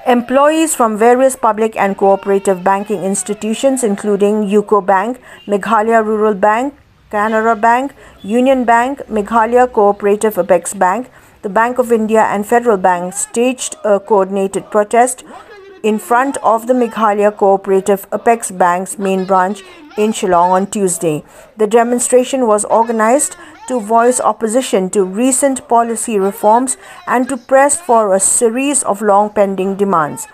Employees from various public and cooperative banking institutions including UCO Bank, Meghalaya Rural Bank, Canara Bank, Union Bank, Meghalaya Cooperative Apex Bank, the Bank of India and Federal Bank staged a coordinated protest in front of the Meghalaya Cooperative Apex Bank's main branch in Shillong on Tuesday. The demonstration was organized to voice opposition to recent policy reforms and to press for a series of long-pending demands.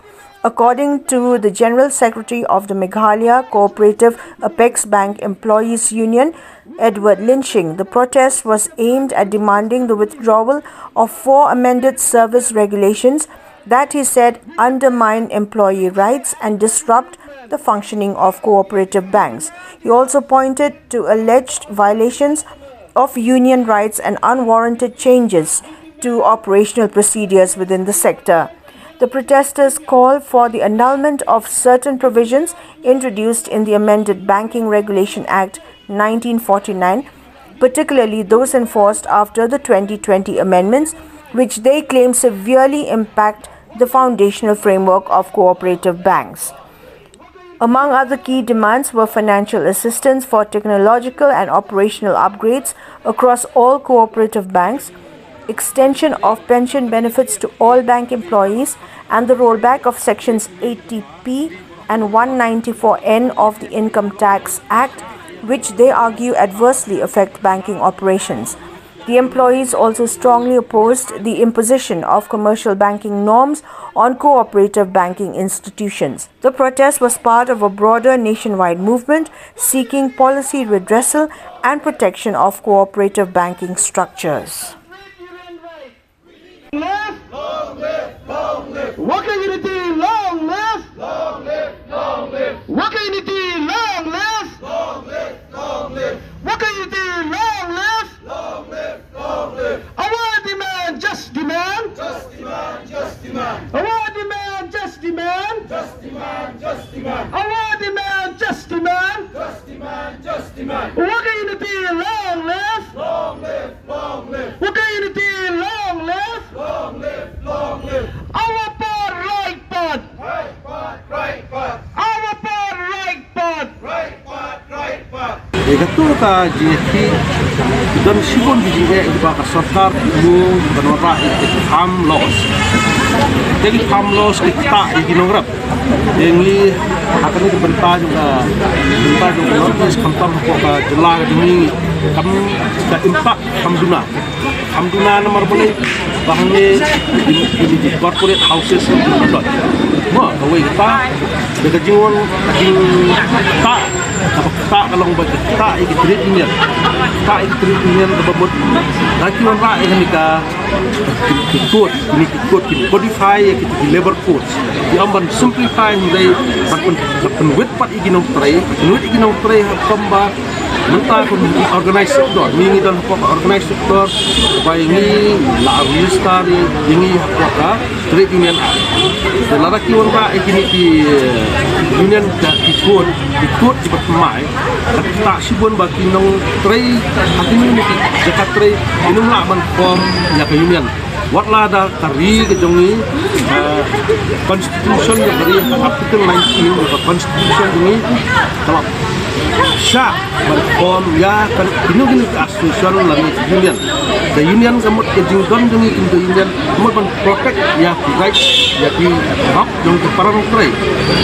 According to the General Secretary of the Meghalaya Cooperative Apex Bank Employees Union, Edward Lynching, the protest was aimed at demanding the withdrawal of 4 amended service regulations that he said undermine employee rights and disrupt the functioning of cooperative banks. He also pointed to alleged violations of union rights and unwarranted changes to operational procedures within the sector. The protesters called for the annulment of certain provisions introduced in the amended Banking Regulation Act 1949, particularly those enforced after the 2020 amendments, which they claim severely impact the foundational framework of cooperative banks. Among other key demands were financial assistance for technological and operational upgrades across all cooperative banks, extension of pension benefits to all bank employees, and the rollback of Sections 80P and 194N of the Income Tax Act, which they argue adversely affect banking operations. The employees also strongly opposed the imposition of commercial banking norms on cooperative banking institutions. The protest was part of a broader nationwide movement seeking policy redressal and protection of cooperative banking structures. Long live, long live. Worker unity, long live. Long live, long live. Worker unity, long live. Long live, long live. Worker unity, long live. Long live, long live. Our demand, just demand. Just demand, just demand. Our demand, just demand. Just demand, just demand. Our demand, just demand. Just demand, just demand. Worker unity, long live. Long live, long live. Worker unity, long live. Long live, long live. Our part, right part. Right part, right part. Our part, right part. Right part, right part. Ikatul ka GFP dan sibon BGE iba ka sarkar mo banora ham loss. Jadi ham loss kita ikinograp. Yang akan dibenta juga notis kantor ko ka jelar demi kam ka impak hamduna nomor boleh bahannya di corporate houses yang berlot. Mo kawai kita dekat jingon tak kalau buat tak ikut treatment kebabut lagi orang rakyat ni ikut modify ikut labor codes di amban simplify mulai penwet pat iginong tray kamba mentah pun organize sector ini dan organize sector supaya ini la register ini apa trade union dan lagi orang rakyat ini di union ikut cepat mai tak sibun bagi nong tray hati ini jakat tray inum lah man form ya ke union watlah ada kari ke jongi constitution yang dari artikel 19 of constitution ini kalau syak form ya kan ini association lagi union the union kamu kejingdon jongi into union kamu man protect ya right ya di hak jong parang tray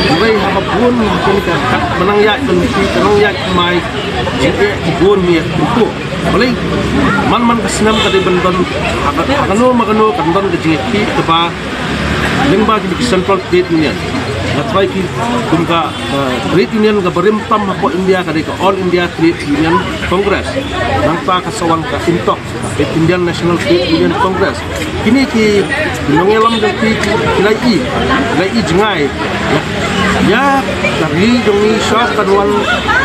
mulai apapun ini kan menang ya menang ya mai jadi ibon ni itu boleh man kesenam tadi benton makano kanton ke GFP tepa lengba di Central Trade Union natrai ki kumka Trade Union ka berimpam ko India ka All India Trade Union Congress nangpa kasawan ka intok Indian National Trade Union Congress kini ki nongelam dati kilai jengai ya dari jongi shop kanwan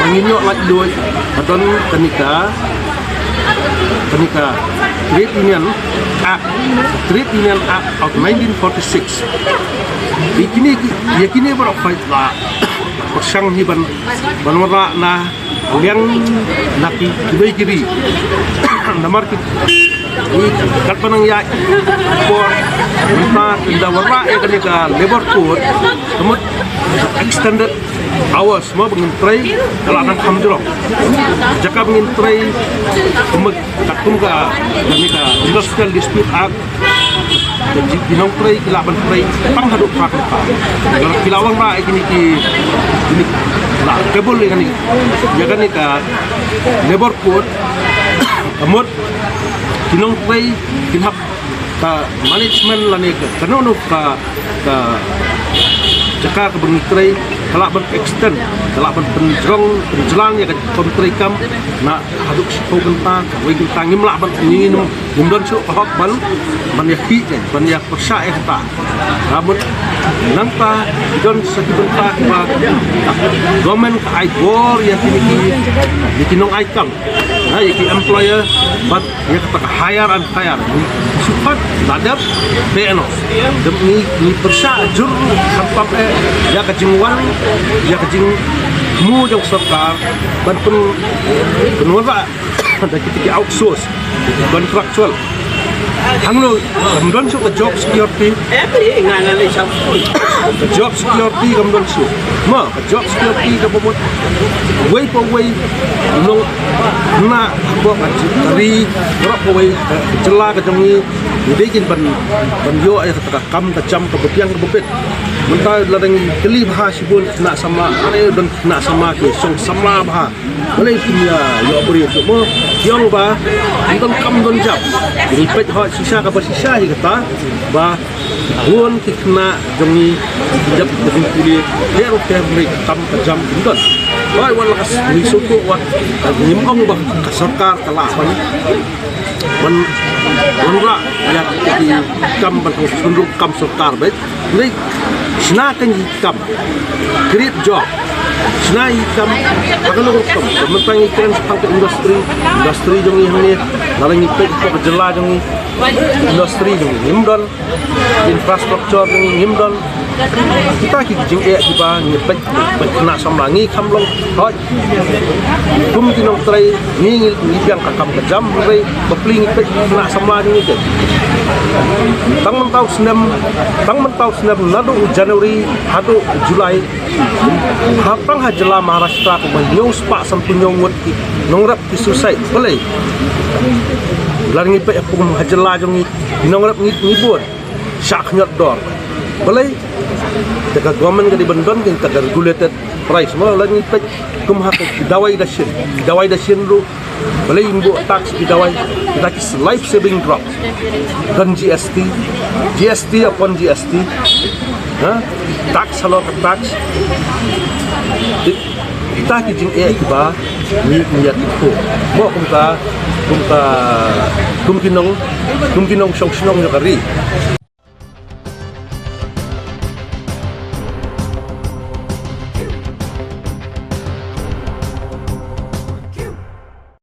manginyo lak doi adon kenika Trade Union Act of 1946 kini baru fight lah persang hiban banwara na yang naki kiri namar kat panang ya for menta inda wara ya kan ka labor code kemut extended hours mau mengintrai kalau akan kamjurok jaka mengintrai kemut takum ka kami ka industrial dispute act dinong tray kilaban tray panghaduk pak kalau kilawang ra ini la kebul ni ya kan ka labor code amot dinong tray kinhap ka management lani ka kanono ka jaka ka bengitray kala ber extend kala ber penjelang ya ka kontray kam na haduk sipo genta wei genta ngimla ban ngin ngumdon su hok ban ban ya hi ban ya persa eta rabut nangpa don sakibun ta ba government ai bor ya kini kinong ai kam na ya ki employer but ya ka hire and fire support ladap benos demi ni persa jur kapap ya ka jingwan ya ka jing mu jong sarkar ban penwara da kita outsource contractual hanglo gamdon su job security job security gamdon su ma job security ka bomot way po way no na bo ka tari ro po way jela ka jongi bikin ban yo ay ka kam ka jam ka butiang ka bupit menta ladang keli bha sibul na sama are don na sama ke song sama bha boleh punya yo beri tu mo yang ba don kam don jam jadi pet hot sisa ka sisa hi kata ba won kikna jongi jap dengan kuli hero family kam ka jam don wai wala kas ni suku wa nimong ba ka sarkar kala ban Wanra ya di kam berkonsumsi kam sarkar baik, ni senakan kam create job, senai kam akan kam, mentang ikan sepang ke industri jong ini, lalu ngipet ke jela jong industri jong himdon, infrastruktur jong himdon, kita kijing kita ngipet kena samlangi kamlong, hoi, kum tinong tray ngingil ngipiang kakam kejam, tray bepling ngipet kena samlangi ngipet. Tang mentau senam nadu Januari hadu Julai hapang hajela Maharashtra ko nyong spa sampunyong wot nongrap ki suicide boleh larang ipe pung hajela jong nongrap ngibur syak nyot dor boleh daga government ka dibandon kin ka regulated price mo larang ipe kum hak dawai da shin ru boleh imbu tax di dawai kita ki life saving drop dan GST upon GST tax halo tax kita kijing kiba ni niat itu mo kumkinong song sinong kari